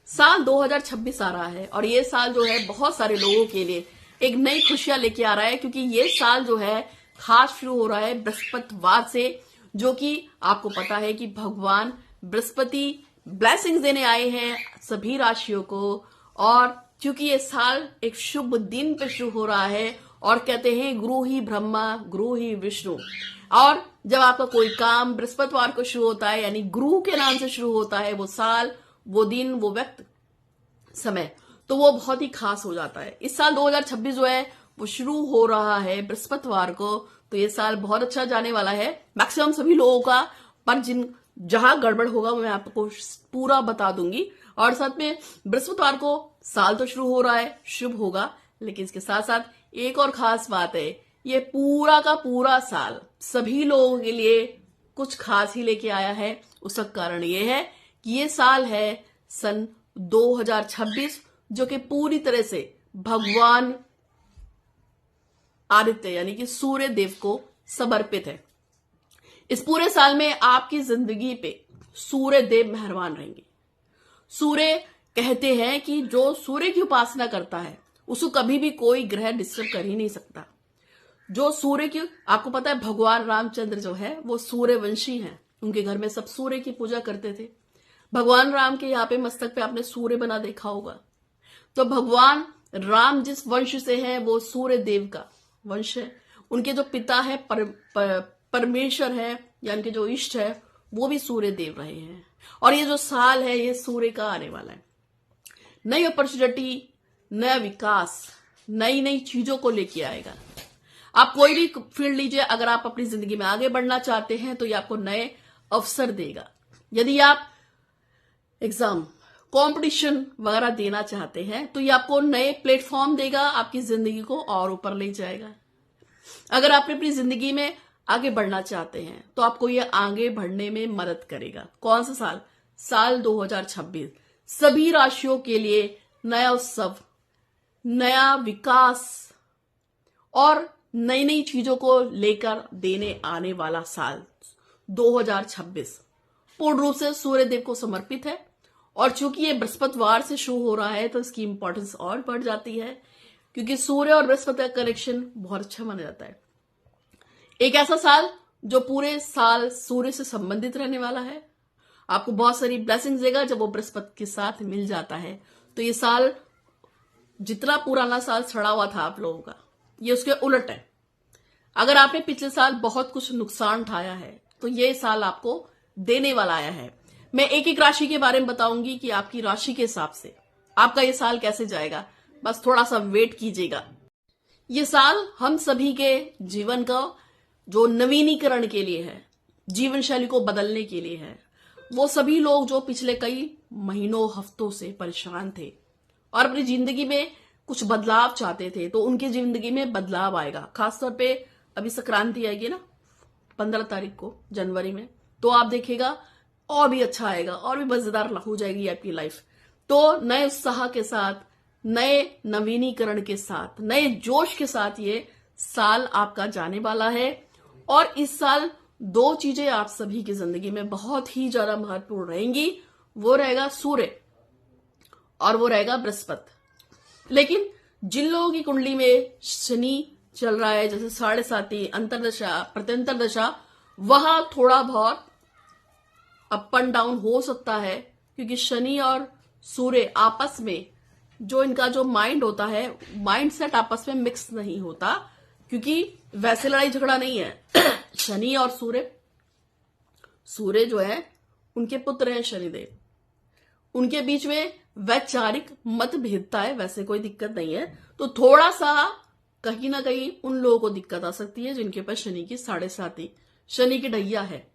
साल 2026 आ रहा है और ये साल जो है बहुत सारे लोगों के लिए एक नई खुशियां लेके आ रहा है, क्योंकि ये साल जो है खास शुरू हो रहा है बृहस्पतिवार से, जो कि आपको पता है कि भगवान बृहस्पति ब्लेसिंग्स देने आए हैं सभी राशियों को। और क्योंकि ये साल एक शुभ दिन पे शुरू हो रहा है और कहते हैं गुरु ही ब्रह्मा गुरु ही विष्णु, और जब आपका कोई काम बृहस्पतिवार को शुरू होता है यानी गुरु के नाम से शुरू होता है, वो साल वो दिन वो वक्त समय, तो वो बहुत ही खास हो जाता है। इस साल 2026 जो है वो शुरू हो रहा है बृहस्पतिवार को, तो ये साल बहुत अच्छा जाने वाला है मैक्सिमम सभी लोगों का, पर जहां गड़बड़ होगा मैं आपको पूरा बता दूंगी। और साथ में बृहस्पतिवार को साल तो शुरू हो रहा है, शुभ होगा, लेकिन इसके साथ साथ एक और खास बात है, ये पूरा का पूरा साल सभी लोगों के लिए कुछ खास ही लेके आया है। उसका कारण ये है कि ये साल है सन 2026, जो कि पूरी तरह से भगवान आदित्य यानी कि सूर्य देव को समर्पित है। इस पूरे साल में आपकी जिंदगी पे सूर्य देव मेहरबान रहेंगे। सूर्य कहते हैं कि जो सूर्य की उपासना करता है उसको कभी भी कोई ग्रह डिस्टर्ब कर ही नहीं सकता। जो सूर्य की, आपको पता है भगवान रामचंद्र जो है वो सूर्यवंशी हैं, उनके घर में सब सूर्य की पूजा करते थे। भगवान राम के यहाँ पे मस्तक पे आपने सूर्य बना देखा होगा। तो भगवान राम जिस वंश से हैं वो सूर्य देव का वंश है। उनके जो पिता है परमेश्वर है या उनके जो इष्ट है वो भी सूर्य देव रहे हैं। और ये जो साल है ये सूर्य का आने वाला है। नई अपॉर्चुनिटी, नया विकास, नई नई चीजों को लेके आएगा। आप कोई भी फील्ड लीजिए, अगर आप अपनी जिंदगी में आगे बढ़ना चाहते हैं तो ये आपको नए अवसर देगा। यदि आप एग्जाम कंपटीशन वगैरह देना चाहते हैं तो ये आपको नए प्लेटफॉर्म देगा, आपकी जिंदगी को और ऊपर ले जाएगा। अगर आप अपनी जिंदगी में आगे बढ़ना चाहते हैं तो आपको ये आगे बढ़ने में मदद करेगा। कौन सा साल? साल 2026 सभी राशियों के लिए नया उत्सव, नया विकास और नई नई चीजों को लेकर देने आने वाला साल 2026 पूर्ण रूप से सूर्य देव को समर्पित है। और चूंकि ये बृहस्पतिवार से शुरू हो रहा है तो इसकी इंपॉर्टेंस और बढ़ जाती है, क्योंकि सूर्य और बृहस्पति का कनेक्शन बहुत अच्छा माना जाता है। एक ऐसा साल जो पूरे साल सूर्य से संबंधित रहने वाला है, आपको बहुत सारी ब्लेसिंग्स देगा जब वो बृहस्पति के साथ मिल जाता है। तो ये साल जितना पुराना साल सड़ा हुआ था आप लोगों का, ये उसके उलट है। अगर आपने पिछले साल बहुत कुछ नुकसान उठाया है तो ये साल आपको देने वाला आया है। मैं एक एक राशि के बारे में बताऊंगी कि आपकी राशि के हिसाब से आपका ये साल कैसे जाएगा, बस थोड़ा सा वेट कीजिएगा। ये साल हम सभी के जीवन का जो नवीनीकरण के लिए है, जीवन शैली को बदलने के लिए है। वो सभी लोग जो पिछले कई महीनों हफ्तों से परेशान थे और अपनी जिंदगी में कुछ बदलाव चाहते थे, तो उनकी जिंदगी में बदलाव आएगा। खासतौर पे अभी संक्रांति आएगी ना 15 तारीख को जनवरी में, तो आप देखिएगा और भी अच्छा आएगा और भी मजेदार हो जाएगी आपकी लाइफ। तो नए उत्साह के साथ, नए नवीनीकरण के साथ, नए जोश के साथ ये साल आपका जाने वाला है। और इस साल दो चीजें आप सभी की जिंदगी में बहुत ही ज्यादा महत्वपूर्ण रहेंगी, वो रहेगा सूर्य और वो रहेगा बृहस्पति। लेकिन जिन लोगों की कुंडली में शनि चल रहा है, जैसे 7.5 अंतरदशा प्रत्यंतर दशा, वहां थोड़ा बहुत अप एंड डाउन हो सकता है, क्योंकि शनि और सूर्य आपस में जो इनका जो माइंड होता है, माइंड सेट आपस में मिक्स नहीं होता, क्योंकि वैसे लड़ाई झगड़ा नहीं है। शनि और सूर्य जो है उनके पुत्र हैं शनिदेव, उनके बीच में वैचारिक मतभेदता है, वैसे कोई दिक्कत नहीं है। तो थोड़ा सा कहीं ना कहीं उन लोगों को दिक्कत आ सकती है जिनके पास शनि की 7.5 शनि की ढैया है।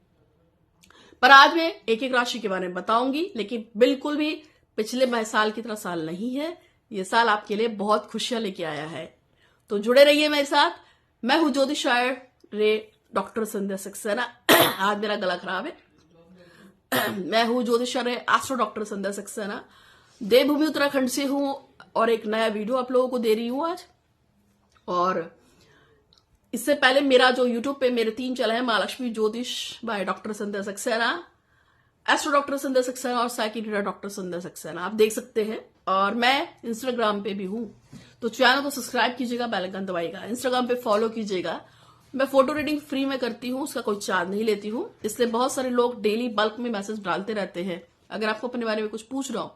पर आज मैं एक एक राशि के बारे में बताऊंगी, लेकिन बिल्कुल भी पिछले साल की तरह साल नहीं है। ये साल आपके लिए बहुत खुशियां लेके आया है, तो जुड़े रहिए मेरे साथ। मैं हूं ज्योतिषाचार्य डॉक्टर संध्या सक्सेना। आज मेरा गला खराब है। मैं हूं ज्योतिषाचार्य एस्ट्रो डॉक्टर संध्या सक्सेना, देवभूमि उत्तराखंड से हूं और एक नया वीडियो आप लोगों को दे रही हूं आज। और इससे पहले मेरा जो यूट्यूब पे मेरे 3 चैनल है, Mahalakshmi Jyotish by doctor Sandhya Saxena, astro doctor Sandhya Saxena और psychic reader doctor Sandhya Saxena आप देख सकते हैं। और मैं इंस्टाग्राम पे भी हूं, तो चैनल को सब्सक्राइब कीजिएगा, बेल आइकन दबाइएगा, इंस्टाग्राम पे फॉलो कीजिएगा। मैं फोटो रीडिंग फ्री में करती हूँ, उसका कोई चार्ज नहीं लेती हूँ, इसलिए बहुत सारे लोग डेली बल्क में मैसेज डालते रहते हैं। अगर आपको अपने बारे में कुछ पूछ रहा हूं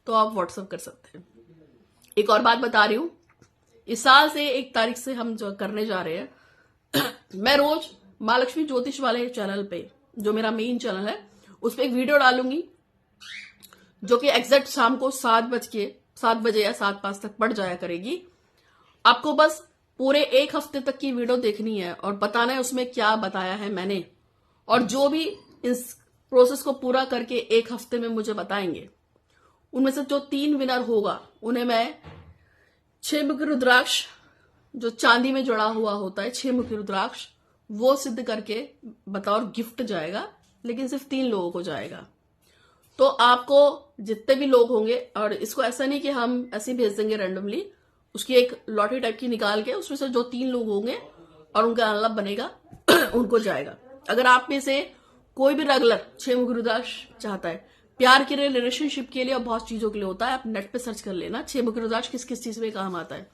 तो आप व्हाट्सएप कर सकते हैं। एक और बात बता रही हूं, इस साल से 1 तारीख से हम जो करने जा रहे हैं मैं रोज माँ लक्ष्मी ज्योतिष वाले चैनल पे, जो मेरा मेन चैनल है, उस पर एक वीडियो डालूंगी जो कि एग्जैक्ट शाम को 7 बजे या 7:05 तक पड़ जाया करेगी। आपको बस पूरे 1 हफ्ते तक की वीडियो देखनी है और बताना है उसमें क्या बताया है मैंने, और जो भी इस प्रोसेस को पूरा करके 1 हफ्ते में मुझे बताएंगे, उनमें से जो 3 विनर होगा उन्हें मैं 6 मुखी रुद्राक्ष, जो चांदी में जुड़ा हुआ होता है 6 मुखी रुद्राक्ष, वो सिद्ध करके बतौर गिफ्ट जाएगा, लेकिन सिर्फ 3 लोगों को जाएगा। तो आपको जितने भी लोग होंगे, और इसको ऐसा नहीं कि हम ऐसे भेज देंगे रैंडमली, उसकी एक लॉटरी टाइप की निकाल के उसमें से जो 3 लोग होंगे और उनका अनलक बनेगा उनको जाएगा। अगर आप में से कोई भी रेगुलर 6 मुखी रुद्राक्ष चाहता है, प्यार के लिए, रिलेशनशिप के लिए और बहुत चीजों के लिए होता है, आप नेट पे सर्च कर लेना 6 मुखी रुद्राक्ष किस किस चीज में काम आता है।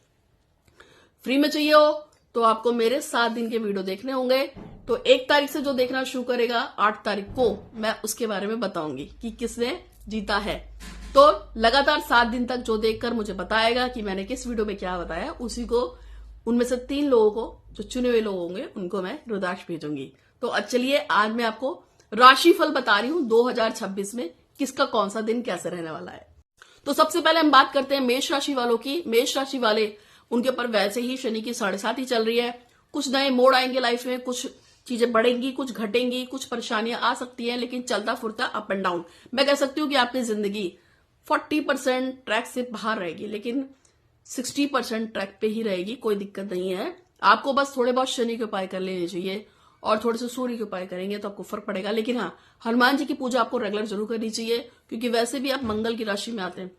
फ्री में चाहिए हो तो आपको मेरे 7 दिन के वीडियो देखने होंगे। तो 1 तारीख से जो देखना शुरू करेगा, 8 तारीख को मैं उसके बारे में बताऊंगी कि किसने जीता है। तो लगातार 7 दिन तक जो देखकर मुझे बताएगा कि मैंने किस वीडियो में क्या बताया, उसी को, उनमें से 3 लोगों को, जो चुने हुए लोग होंगे, उनको मैं रुद्राक्ष भेजूंगी। तो चलिए आज मैं आपको राशिफल बता रही हूं 2026 में किसका कौन सा दिन कैसे रहने वाला है। तो सबसे पहले हम बात करते हैं मेष राशि वालों की। मेष राशि वाले, उनके ऊपर वैसे ही शनि की 7.5 ही चल रही है। कुछ नए मोड़ आएंगे लाइफ में, कुछ चीजें बढ़ेंगी, कुछ घटेंगी, कुछ परेशानियां आ सकती हैं, लेकिन चलता फुरता अप एंड डाउन। मैं कह सकती हूँ कि आपकी जिंदगी 40% ट्रैक से बाहर रहेगी, लेकिन 60% ट्रैक पे ही रहेगी, कोई दिक्कत नहीं है। आपको बस थोड़े बहुत शनि के उपाय कर लेने चाहिए और थोड़े से सूर्य के उपाय करेंगे तो आपको फर्क पड़ेगा। लेकिन हाँ, हनुमान जी की पूजा आपको रेगुलर जरूर करनी चाहिए, क्योंकि वैसे भी आप मंगल की राशि में आते हैं,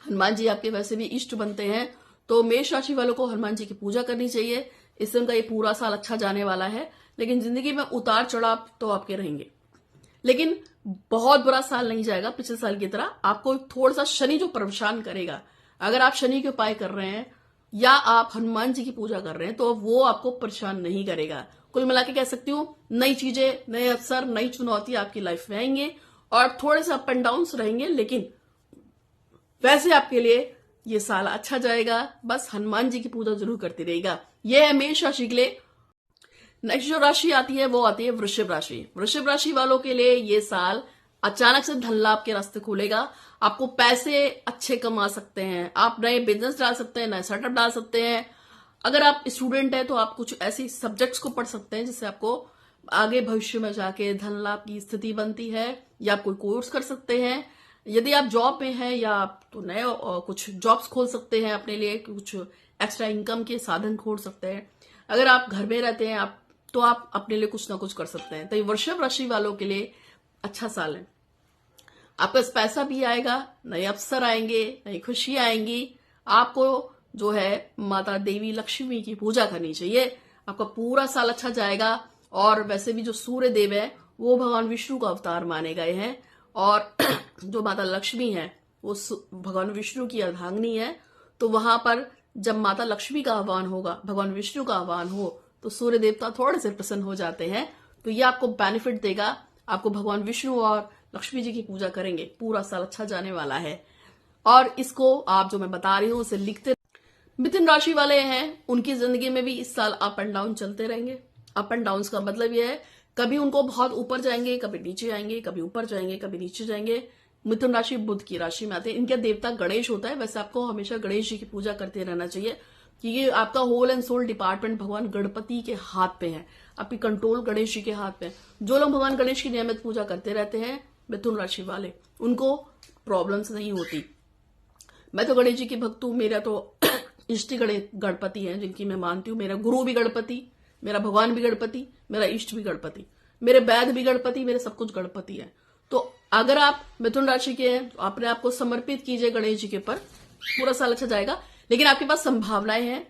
हनुमान जी आपके वैसे भी इष्ट बनते हैं। तो मेष राशि वालों को हनुमान जी की पूजा करनी चाहिए, इससे उनका ये पूरा साल अच्छा जाने वाला है। लेकिन जिंदगी में उतार चढ़ाव तो आपके रहेंगे, लेकिन बहुत बुरा साल नहीं जाएगा पिछले साल की तरह। आपको थोड़ा सा शनि जो परेशान करेगा, अगर आप शनि के उपाय कर रहे हैं या आप हनुमान जी की पूजा कर रहे हैं तो वो आपको परेशान नहीं करेगा। कुल मिला के कह सकती हूँ, नई चीजें, नए अवसर, नई चुनौती आपकी लाइफ में आएंगे और थोड़े से अप एंड डाउन रहेंगे, लेकिन वैसे आपके लिए ये साल अच्छा जाएगा। बस हनुमान जी की पूजा जरूर करती रहेगा। यह है मेष राशि के लिए। नेक्स्ट जो राशि आती है वो आती है वृषभ राशि। वृषभ राशि वालों के लिए ये साल अचानक से धन लाभ के रास्ते खुलेगा। आपको पैसे अच्छे कमा सकते हैं, आप नए बिजनेस डाल सकते हैं, नए सेटअप डाल सकते हैं। अगर आप स्टूडेंट हैं तो आप कुछ ऐसी सब्जेक्ट्स को पढ़ सकते हैं जिससे आपको आगे भविष्य में जाके धन लाभ की स्थिति बनती है, या आप कोई कोर्स कर सकते हैं। यदि आप जॉब में हैं या आप तो नए कुछ जॉब्स खोल सकते हैं अपने लिए, कुछ एक्स्ट्रा इनकम के साधन खोल सकते हैं। अगर आप घर में रहते हैं तो आप अपने लिए कुछ ना कुछ कर सकते हैं। तो ये वृषभ राशि वालों के लिए अच्छा साल है। आपके पास पैसा भी आएगा, नए अवसर आएंगे, नई खुशी आएंगी। आपको जो है माता देवी लक्ष्मी की पूजा करनी चाहिए, आपका पूरा साल अच्छा जाएगा। और वैसे भी जो सूर्य देव है वो भगवान विष्णु का अवतार माने गए हैं, और जो माता लक्ष्मी है वो भगवान विष्णु की अर्धांगिनी है। तो वहां पर जब माता लक्ष्मी का आह्वान होगा, भगवान विष्णु का आह्वान हो, तो सूर्य देवता थोड़े से प्रसन्न हो जाते हैं। तो ये आपको बेनिफिट देगा। आपको भगवान विष्णु और लक्ष्मी जी की पूजा करेंगे, पूरा साल अच्छा जाने वाला है। और इसको आप जो मैं बता रही हूं उसे लिखते। मिथुन राशि वाले हैं, उनकी जिंदगी में भी इस साल अप एंड डाउन चलते रहेंगे। अप एंड डाउन का मतलब यह है, कभी उनको बहुत ऊपर जाएंगे, कभी नीचे आएंगे, कभी ऊपर जाएंगे, कभी नीचे जाएंगे। मिथुन राशि बुध की राशि में आते हैं। इनका देवता गणेश होता है। वैसे आपको हमेशा गणेश जी की पूजा करते रहना चाहिए, क्योंकि आपका होल एंड सोल डिपार्टमेंट भगवान गणपति के हाथ पे है, आपकी कंट्रोल गणेश जी के हाथ पे है। जो लोग भगवान गणेश की नियमित पूजा करते रहते हैं, मिथुन राशि वाले, उनको प्रॉब्लम्स नहीं होती। मैं तो गणेश जी की भक्त हूं। मेरा तो इष्ट गणपति है जिनकी मैं मानती हूँ। मेरा गुरु भी गणपति, मेरा भगवान भी गणपति, मेरा इष्ट भी गणपति, मेरे वैद्य भी गणपति, मेरे सब कुछ गणपति है। तो अगर आप मिथुन राशि के हैं तो अपने आप को समर्पित कीजिए गणेश जी के ऊपर, पूरा साल अच्छा जाएगा। लेकिन आपके पास संभावनाएं हैं,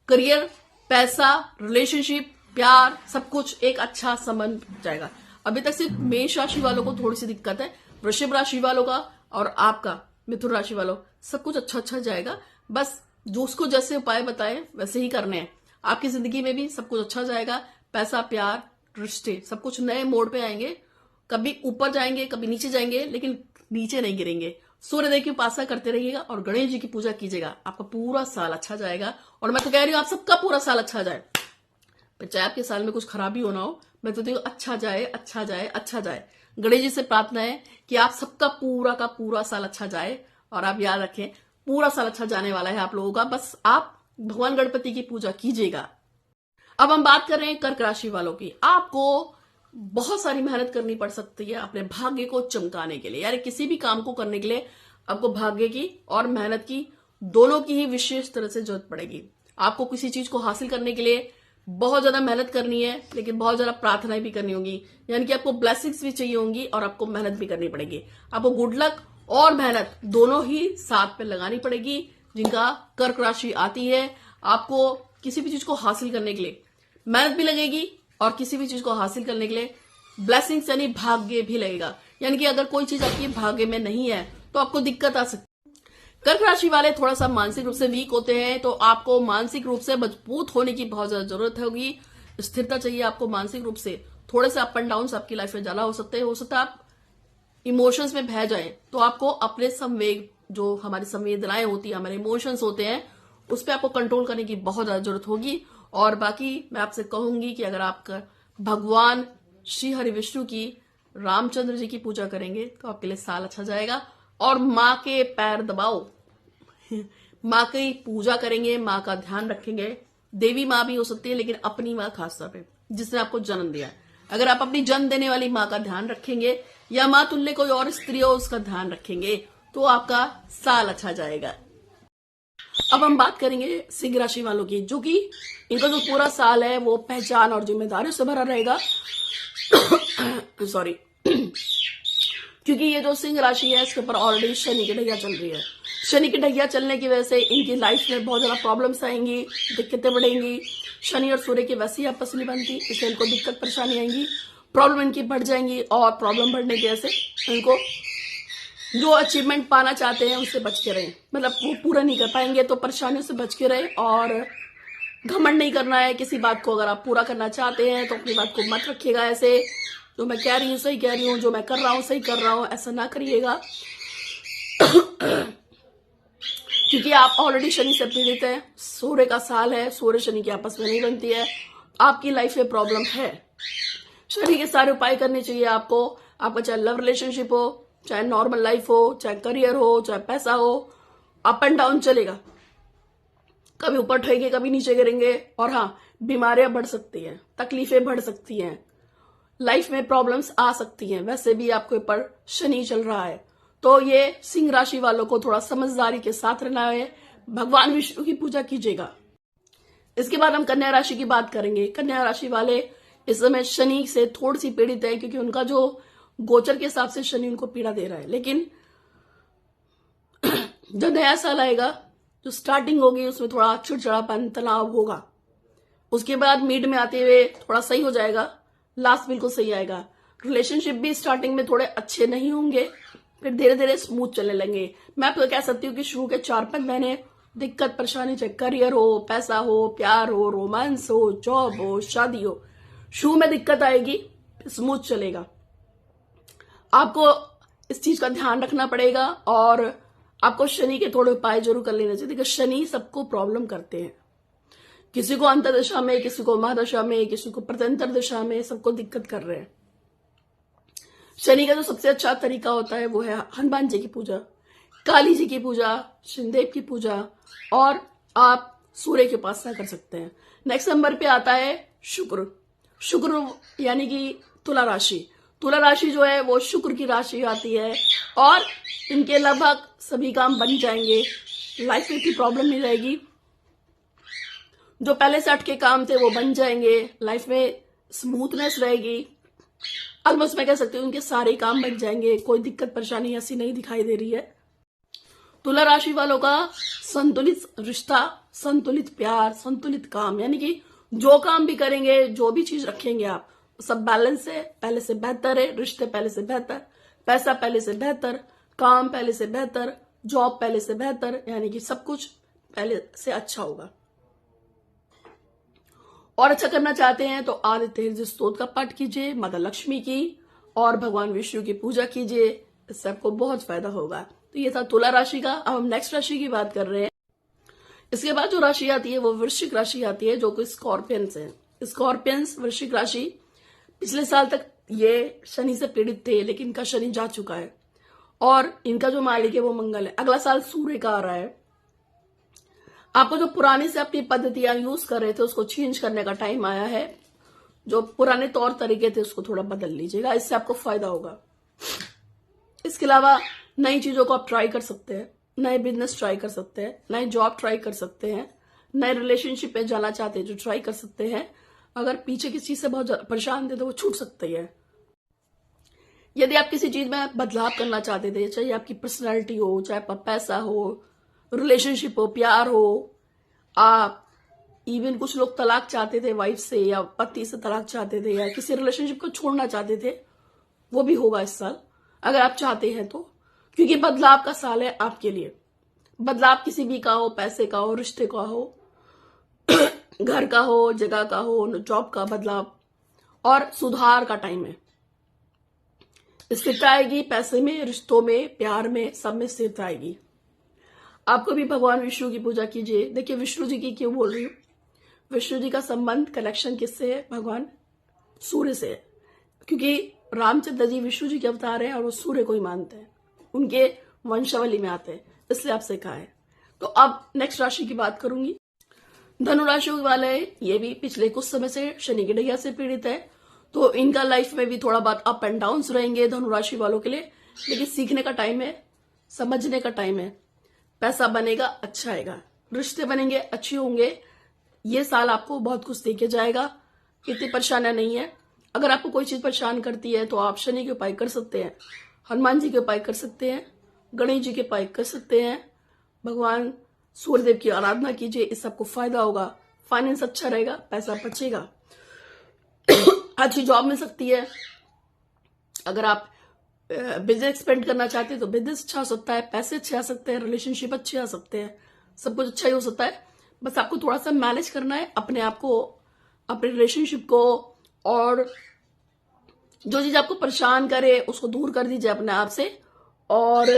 करियर, पैसा, रिलेशनशिप, प्यार, सब कुछ एक अच्छा संबंध जाएगा। अभी तक सिर्फ मेष राशि वालों को थोड़ी सी दिक्कत है, वृषभ राशि वालों का और आपका मिथुन राशि वालों सब कुछ अच्छा अच्छा जाएगा। बस जो उसको जैसे उपाय बताए वैसे ही करने हैं। आपकी जिंदगी में भी सब कुछ अच्छा जाएगा। पैसा, प्यार, रिश्ते सब कुछ नए मोड़ पे आएंगे। कभी ऊपर जाएंगे, कभी नीचे जाएंगे, लेकिन नीचे नहीं गिरेंगे। सूर्यदेव की उपासना करते रहिएगा और गणेश जी की पूजा कीजिएगा। आपका पूरा साल अच्छा जाएगा। और मैं तो कह रही हूं आप सबका पूरा साल अच्छा जाए, चाहे आपके साल में कुछ खराबी होना हो। मैं तो देखो अच्छा जाए, अच्छा जाए, अच्छा जाए। गणेश जी से प्रार्थना है कि आप सबका पूरा का पूरा साल अच्छा जाए। और आप याद रखें, पूरा साल अच्छा जाने वाला है आप लोगों का। बस आप भगवान गणपति की पूजा कीजिएगा। अब हम बात कर रहे हैं कर्क राशि वालों की। आपको बहुत सारी मेहनत करनी पड़ सकती है अपने भाग्य को चमकाने के लिए, यानी किसी भी काम को करने के लिए आपको भाग्य की और मेहनत की, दोनों की ही विशेष तरह से जरूरत पड़ेगी। आपको किसी चीज को हासिल करने के लिए बहुत ज्यादा मेहनत करनी है, लेकिन बहुत ज्यादा प्रार्थनाएं भी करनी होगी। यानी कि आपको ब्लेसिंग्स भी चाहिए होंगी और आपको मेहनत भी करनी पड़ेगी। आपको गुड लक और मेहनत दोनों ही साथ पे लगानी पड़ेगी। जिनका कर्क राशि आती है, आपको किसी भी चीज को हासिल करने के लिए मेहनत भी लगेगी और किसी भी चीज को हासिल करने के लिए ब्लेसिंग्स यानी भाग्य भी लगेगा। यानी कि अगर कोई चीज आपकी भाग्य में नहीं है तो आपको दिक्कत आ सकती है। कर्क राशि वाले थोड़ा सा मानसिक रूप से वीक होते हैं, तो आपको मानसिक रूप से मजबूत होने की बहुत ज्यादा जरूरत होगी। स्थिरता चाहिए आपको मानसिक रूप से। थोड़े से अप एंड डाउन आपकी लाइफ में ज्यादा हो सकते हैं। हो सकता है आप इमोशंस में बह जाए, तो आपको अपने संवेग, जो हमारी संवेदनाएं होती है, हमारे इमोशंस होते हैं, उस पर आपको कंट्रोल करने की बहुत ज्यादा जरूरत होगी। और बाकी मैं आपसे कहूंगी कि अगर आप भगवान श्री हरि विष्णु की, रामचंद्र जी की पूजा करेंगे तो आपके लिए साल अच्छा जाएगा। और माँ के पैर दबाओ, माँ की पूजा करेंगे, माँ का ध्यान रखेंगे। देवी माँ भी हो सकती है, लेकिन अपनी माँ खासतौर पे जिसने आपको जन्म दिया है। अगर आप अपनी जन्म देने वाली माँ का ध्यान रखेंगे या माँ तुल्य कोई और स्त्री हो उसका ध्यान रखेंगे तो आपका साल अच्छा जाएगा। अब हम बात करेंगे सिंह राशि वालों की, जो कि इनका जो पूरा साल है वो पहचान और जिम्मेदारियों से भरा रहेगा। सॉरी क्योंकि ये जो सिंह राशि है इसके ऊपर ऑलरेडी शनि की ढैया चल रही है। शनि की ढैया चलने की वजह से इनकी लाइफ में बहुत ज्यादा प्रॉब्लम्स आएंगी, दिक्कतें बढ़ेंगी। शनि और सूर्य की वैसी आपस नहीं बनती, इससे इनको दिक्कत परेशानी आएंगी, प्रॉब्लम इनकी बढ़ जाएंगी। और प्रॉब्लम बढ़ने की वजह से इनको जो अचीवमेंट पाना चाहते हैं उससे बच के रहे, मतलब वो पूरा नहीं कर पाएंगे, तो परेशानियों से बच के रहे। और घमंड नहीं करना है किसी बात को। अगर आप पूरा करना चाहते हैं तो अपनी बात को मत रखिएगा ऐसे, जो मैं कह रही हूँ सही कह रही हूँ, जो मैं कर रहा हूँ सही कर रहा हूँ, ऐसा ना करिएगा। क्योंकि आप ऑलरेडी शनि से पीड़ित है। सूर्य का साल है, सूर्य शनि की आपस में नहीं बनती है, आपकी लाइफ में प्रॉब्लम है। शनि के सारे उपाय करने चाहिए आपको। आपका चाहे लव रिलेशनशिप हो, चाहे नॉर्मल लाइफ हो, चाहे करियर हो, चाहे पैसा हो, अप एंड डाउन चलेगा। कभी ऊपर उठेंगे, कभी नीचे गिरेंगे। और हाँ, बीमारियां बढ़ सकती हैं, तकलीफें बढ़ सकती हैं, लाइफ में प्रॉब्लम्स आ सकती हैं। वैसे भी आपके ऊपर शनि चल रहा है, तो ये सिंह राशि वालों को थोड़ा समझदारी के साथ रहना है। भगवान विष्णु की पूजा कीजिएगा। इसके बाद हम कन्या राशि की बात करेंगे। कन्या राशि वाले इस समय शनि से थोड़ी सी पीड़ित है, क्योंकि उनका जो गोचर के हिसाब से शनि उनको पीड़ा दे रहा है। लेकिन जो नया साल आएगा, जो स्टार्टिंग होगी, उसमें थोड़ा चिड़चिड़ापन, तनाव होगा। उसके बाद मिड में आते हुए थोड़ा सही हो जाएगा, लास्ट बिल्कुल सही आएगा। रिलेशनशिप भी स्टार्टिंग में थोड़े अच्छे नहीं होंगे, फिर धीरे धीरे स्मूथ चलने लगेंगे। मैं आपको कह सकती हूँ कि शुरू के 4-5 महीने दिक्कत परेशानी, चाहे करियर हो, पैसा हो, प्यार हो, रोमांस हो, जॉब हो, शादी हो, शुरू में दिक्कत आएगी, स्मूथ चलेगा। आपको इस चीज का ध्यान रखना पड़ेगा और आपको शनि के थोड़े उपाय जरूर कर लेने चाहिए। देखिए, शनि सबको प्रॉब्लम करते हैं, किसी को अंतर्दशा में, किसी को महादशा में, किसी को प्रत्यंतर दशा में, सबको दिक्कत कर रहे हैं। शनि का जो सबसे अच्छा तरीका होता है वो है हनुमान जी की पूजा, काली जी की पूजा, शनिदेव की पूजा, और आप सूर्य की उपासना कर सकते हैं। नेक्स्ट नंबर पे आता है शुक्र। शुक्र यानी कि तुला राशि। तुला राशि जो है वो शुक्र की राशि आती है और इनके लगभग सभी काम बन जाएंगे, लाइफ में इतनी प्रॉब्लम नहीं रहेगी। जो पहले से अटके काम थे वो बन जाएंगे, लाइफ में स्मूथनेस रहेगी। ऑलमोस्ट मैं कह सकती हूँ उनके सारे काम बन जाएंगे, कोई दिक्कत परेशानी ऐसी नहीं दिखाई दे रही है। तुला राशि वालों का संतुलित रिश्ता, संतुलित प्यार, संतुलित काम, यानी कि जो काम भी करेंगे, जो भी चीज रखेंगे आप, सब बैलेंस है, पहले से बेहतर है, रिश्ते पहले से बेहतर, पैसा पहले से बेहतर, काम पहले से बेहतर, जॉब पहले से बेहतर, यानी कि सब कुछ पहले से अच्छा होगा। और अच्छा करना चाहते हैं तो आदित्य हृदय स्तोत्र का पाठ कीजिए, माता लक्ष्मी की और भगवान विष्णु की पूजा कीजिए, इससे आपको बहुत फायदा होगा। तो ये था तुला राशि का। अब हम नेक्स्ट राशि की बात कर रहे हैं। इसके बाद जो राशि आती है वो वृश्चिक राशि आती है, जो कि स्कॉर्पियंस है। स्कॉर्पियंस वृश्चिक राशि पिछले साल तक ये शनि से पीड़ित थे, लेकिन इनका शनि जा चुका है और इनका जो मालिक है वो मंगल है। अगला साल सूर्य का आ रहा है। आपको जो पुराने से अपनी पद्धतियां यूज कर रहे थे उसको चेंज करने का टाइम आया है। जो पुराने तौर तरीके थे उसको थोड़ा बदल लीजिएगा, इससे आपको फायदा होगा। इसके अलावा नई चीजों को आप ट्राई कर सकते हैं, नए बिजनेस ट्राई कर सकते हैं, नए जॉब ट्राई कर सकते हैं, नए रिलेशनशिप में जाना चाहते हैं जो ट्राई कर सकते हैं। अगर पीछे किसी चीज से बहुत परेशान थे तो वो छूट सकती है। यदि आप किसी चीज में बदलाव करना चाहते थे, चाहे आपकी पर्सनैलिटी हो, चाहे आपका पैसा हो, रिलेशनशिप हो, प्यार हो, आप इवन कुछ लोग तलाक चाहते थे वाइफ से, या पति से तलाक चाहते थे, या किसी रिलेशनशिप को छोड़ना चाहते थे, वो भी होगा इस साल अगर आप चाहते हैं तो, क्योंकि बदलाव का साल है आपके लिए। बदलाव किसी भी का हो, पैसे का हो, रिश्ते का हो, घर का हो, जगह का हो, जॉब का बदलाव और सुधार का टाइम है। स्थिरता आएगी पैसे में, रिश्तों में, प्यार में, सब में स्थिरता आएगी। आपको भी भगवान विष्णु की पूजा कीजिए। देखिए विष्णु जी की क्यों बोल रही हूँ, विष्णु जी का संबंध कनेक्शन किससे है? भगवान सूर्य से है, क्योंकि रामचंद्र जी विष्णु जी के अवतार हैं और वो सूर्य को ही मानते हैं, उनके वंशावली में आते हैं, इसलिए आपसे कहा है। तो अब नेक्स्ट राशि की बात करूंगी। धनु राशि वाले ये भी पिछले कुछ समय से शनि की ढैया से पीड़ित है, तो इनका लाइफ में भी थोड़ा बहुत अप एंड डाउन रहेंगे धनु राशि वालों के लिए, लेकिन सीखने का टाइम है, समझने का टाइम है। पैसा बनेगा, अच्छा आएगा, रिश्ते बनेंगे, अच्छे होंगे। ये साल आपको बहुत कुछ देके जाएगा, इतनी परेशानियां नहीं है। अगर आपको कोई चीज परेशान करती है तो आप शनि के उपाय कर सकते हैं, हनुमान जी के उपाय कर सकते हैं, गणेश जी के उपाय कर सकते हैं, भगवान सूर्यदेव की आराधना कीजिए, इससे आपको फायदा होगा। फाइनेंस अच्छा रहेगा, पैसा बचेगा, अच्छी जॉब मिल सकती है। अगर आप बिजनेस एक्सपेंड करना चाहते हैं तो बिजनेस अच्छा हो सकता है, पैसे अच्छे आ सकते हैं, रिलेशनशिप अच्छे आ सकते हैं, सब कुछ अच्छा ही हो सकता है। बस आपको थोड़ा सा मैनेज करना है अपने आप को, अपने रिलेशनशिप को, और जो चीज आपको परेशान करे उसको दूर कर दीजिए अपने आप से। और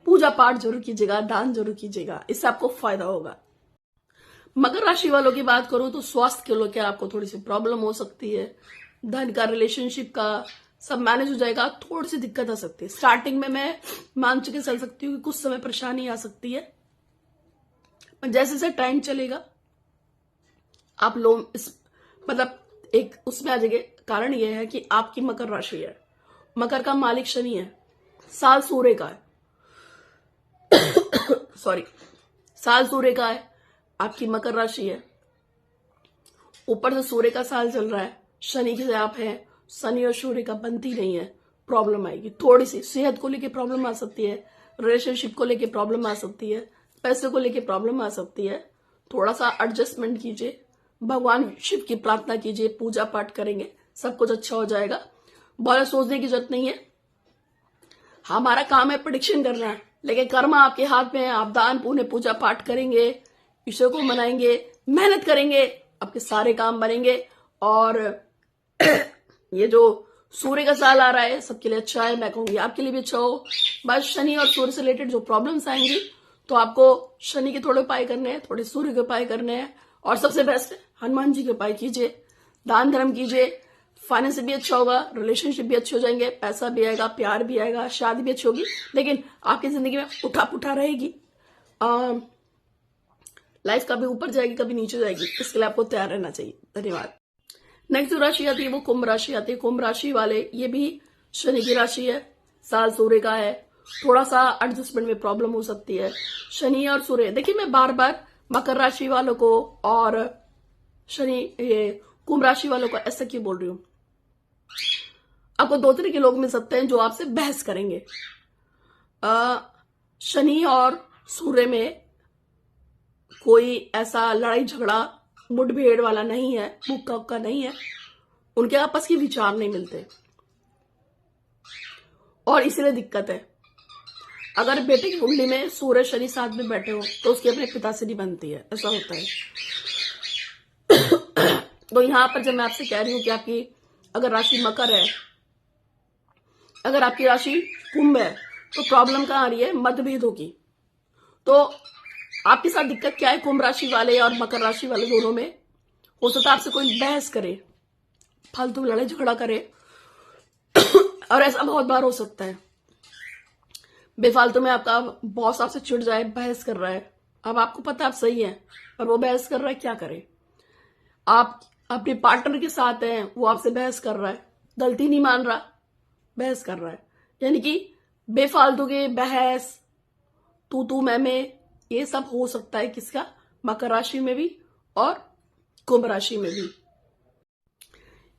पूजा पाठ जरूर कीजिएगा, दान जरूर कीजिएगा, इससे आपको फायदा होगा। मकर राशि वालों की बात करूं तो स्वास्थ्य के लेकर आपको थोड़ी सी प्रॉब्लम हो सकती है, धन का, रिलेशनशिप का, सब मैनेज हो जाएगा। थोड़ी सी दिक्कत आ सकती है स्टार्टिंग में, मैं मान चुके चल सकती हूँ कि कुछ समय परेशानी आ सकती है, पर जैसे जैसे टाइम चलेगा आप लोग इस मतलब एक उसमें आ जाएंगे। कारण यह है कि आपकी मकर राशि है, मकर का मालिक शनि है, साल सूर्य का है सॉरी, साल सूर्य का है, आपकी मकर राशि है, ऊपर से सूर्य का साल चल रहा है, शनि के आप हैं, शनि और सूर्य का बनती नहीं है, प्रॉब्लम आएगी। थोड़ी सी सेहत को लेके प्रॉब्लम आ सकती है, रिलेशनशिप को लेके प्रॉब्लम आ सकती है, पैसे को लेके प्रॉब्लम आ सकती है। थोड़ा सा एडजस्टमेंट कीजिए, भगवान शिव की प्रार्थना कीजिए, पूजा पाठ करेंगे, सब कुछ अच्छा हो जाएगा। बहुत सोचने की जरूरत नहीं है। हमारा काम है प्रेडिक्शन करना, लेकिन कर्म आपके हाथ में है। आप दान पुण्य पूजा पाठ करेंगे, ईश्वर को मनाएंगे, मेहनत करेंगे, आपके सारे काम बनेंगे। और ये जो सूर्य का साल आ रहा है सबके लिए अच्छा है, मैं कहूंगी आपके लिए भी अच्छा हो। बस शनि और सूर्य से रिलेटेड जो प्रॉब्लम्स आएंगी तो आपको शनि के थोड़े उपाय करने हैं, थोड़े सूर्य के उपाय करने हैं, और सबसे बेस्ट है हनुमान जी के उपाय कीजिए, दान धर्म कीजिए, फाइनेंस भी अच्छा होगा, रिलेशनशिप भी अच्छे हो जाएंगे, पैसा भी आएगा, प्यार भी आएगा, शादी भी अच्छी होगी, लेकिन आपकी जिंदगी में उठा पुठा रहेगी, लाइफ कभी ऊपर जाएगी कभी नीचे जाएगी, इसके लिए आपको तैयार रहना चाहिए। धन्यवाद। नेक्स्ट जो राशि आती है वो कुंभ राशि आती है। कुंभ राशि वाले ये भी शनि की राशि है, साल सूर्य का है, थोड़ा सा एडजस्टमेंट में प्रॉब्लम हो सकती है। शनि और सूर्य, देखिए मैं बार बार मकर राशि वालों को और शनि ये कुंभ राशि वालों को ऐसा क्यों बोल रही हूं। आपको दो तरह के लोग मिल सकते हैं जो आपसे बहस करेंगे। शनि और सूर्य में कोई ऐसा लड़ाई झगड़ा मुठभेड़ वाला नहीं है, मुक्का उक्का नहीं है। उनके आपस के विचार नहीं मिलते और इसलिए दिक्कत है। अगर बेटे की कुंडली में सूर्य शनि साथ में बैठे हो तो उसके अपने पिता से नहीं बनती है, ऐसा होता है। तो यहां पर जब मैं आपसे कह रही हूं कि आपकी अगर राशि मकर है, अगर आपकी राशि कुंभ है, तो प्रॉब्लम कहां आ रही है? मतभेदों की। तो आपके साथ दिक्कत क्या है? कुंभ राशि वाले और मकर राशि वाले दोनों में हो सकता है आपसे कोई बहस करे, फालतू लड़ाई झगड़ा करे और ऐसा बहुत बार हो सकता है बेफालतू में आपका बॉस आपसे चिढ़ जाए, बहस कर रहा है। अब आपको पता आप सही है और वो बहस कर रहा है, क्या करे? आप अपने पार्टनर के साथ हैं, वो आपसे बहस कर रहा है, गलती नहीं मान रहा, बहस कर रहा है, यानी कि बेफालतू के बहस, तू मैं, ये सब हो सकता है किसका? मकर राशि में भी और कुंभ राशि में भी।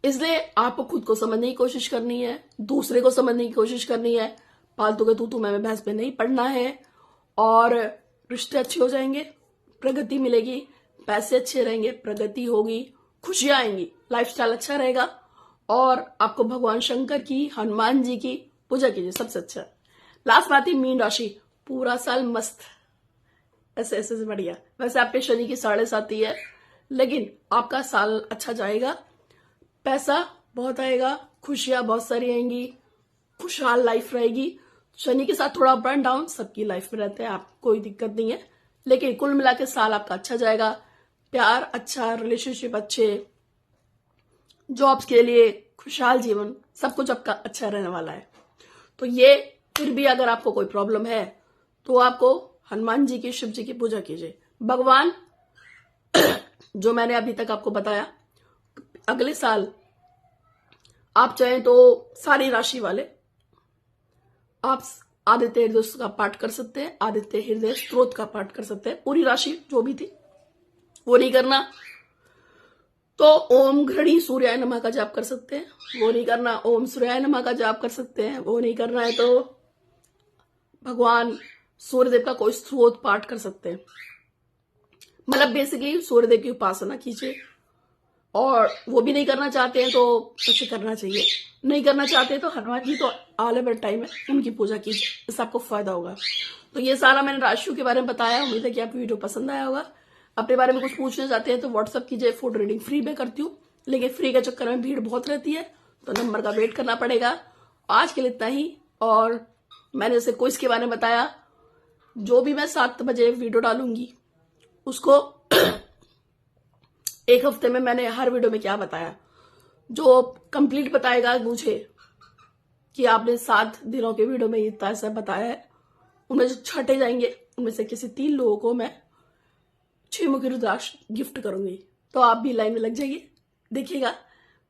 इसलिए आपको खुद को समझने की कोशिश करनी है, दूसरे को समझने की कोशिश करनी है, फालतू के तू मैं बहस में नहीं पड़ना है और रिश्ते अच्छे हो जाएंगे, प्रगति मिलेगी, पैसे अच्छे रहेंगे, प्रगति होगी, खुशियां आएंगी, लाइफस्टाइल अच्छा रहेगा और आपको भगवान शंकर की, हनुमान जी की पूजा कीजिए, सबसे अच्छा। लास्ट बात है मीन राशि, पूरा साल मस्त, ऐसे ऐसे से बढ़िया। वैसे आपके शनि की 7.5 है, लेकिन आपका साल अच्छा जाएगा, पैसा बहुत आएगा, खुशियां बहुत सारी आएंगी, खुशहाल लाइफ रहेगी। शनि के साथ थोड़ा अप एंड डाउन सबकी लाइफ में रहते हैं, आप कोई दिक्कत नहीं है, लेकिन कुल मिला के साल आपका अच्छा जाएगा। प्यार अच्छा, रिलेशनशिप अच्छे, जॉब्स के लिए खुशहाल जीवन, सब कुछ आपका अच्छा रहने वाला है। तो ये फिर भी अगर आपको कोई प्रॉब्लम है तो आपको हनुमान जी की, शिव जी की पूजा कीजिए। भगवान जो मैंने अभी तक आपको बताया, अगले साल आप चाहें तो सारी राशि वाले आप आदित्य हृदय का पाठ कर सकते हैं, आदित्य हृदय स्त्रोत का पाठ कर सकते हैं। पूरी राशि जो भी थी वो नहीं करना तो ओम घृणी सूर्याय नमः का जाप कर सकते हैं, वो नहीं करना ओम सूर्याय नमः का जाप कर सकते हैं, वो नहीं करना है तो भगवान सूर्यदेव का कोई स्त्रोत पाठ कर सकते हैं। मतलब बेसिकली सूर्यदेव की उपासना कीजिए, और वो भी नहीं करना चाहते हैं तो ऐसे करना चाहिए, नहीं करना चाहते तो हनुमान जी तो ऑल ओवर टाइम है, उनकी पूजा कीजिए, इससे आपको फायदा होगा। तो ये सारा मैंने राशियों के बारे में बताया, उम्मीद है कि आपको वीडियो पसंद आया होगा। अपने बारे में कुछ पूछना चाहते हैं तो व्हाट्सअप कीजिए, फोटो रीडिंग फ्री में करती हूँ, लेकिन फ्री के चक्कर में भीड़ बहुत रहती है तो नंबर का वेट करना पड़ेगा। आज के लिए इतना ही, और मैंने जैसे क्विज के बारे में बताया, जो भी मैं 7 बजे वीडियो डालूंगी उसको एक हफ्ते में मैंने हर वीडियो में क्या बताया, जो कंप्लीट बताएगा मुझे कि आपने 7 दिनों के वीडियो में इतना ऐसा बताया है, उनमें जो छटे जाएंगे उनमें से किसी 3 लोगों को मैं 6 मुखी रुद्राक्ष गिफ्ट करूंगी। तो आप भी लाइन में लग जाइए, देखिएगा।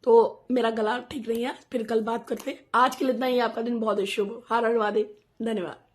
तो मेरा गला ठीक नहीं है, फिर कल बात करते हैं। आज के लिए इतना ही, आपका दिन बहुत शुभ हो। हर हर महादेव, धन्यवाद।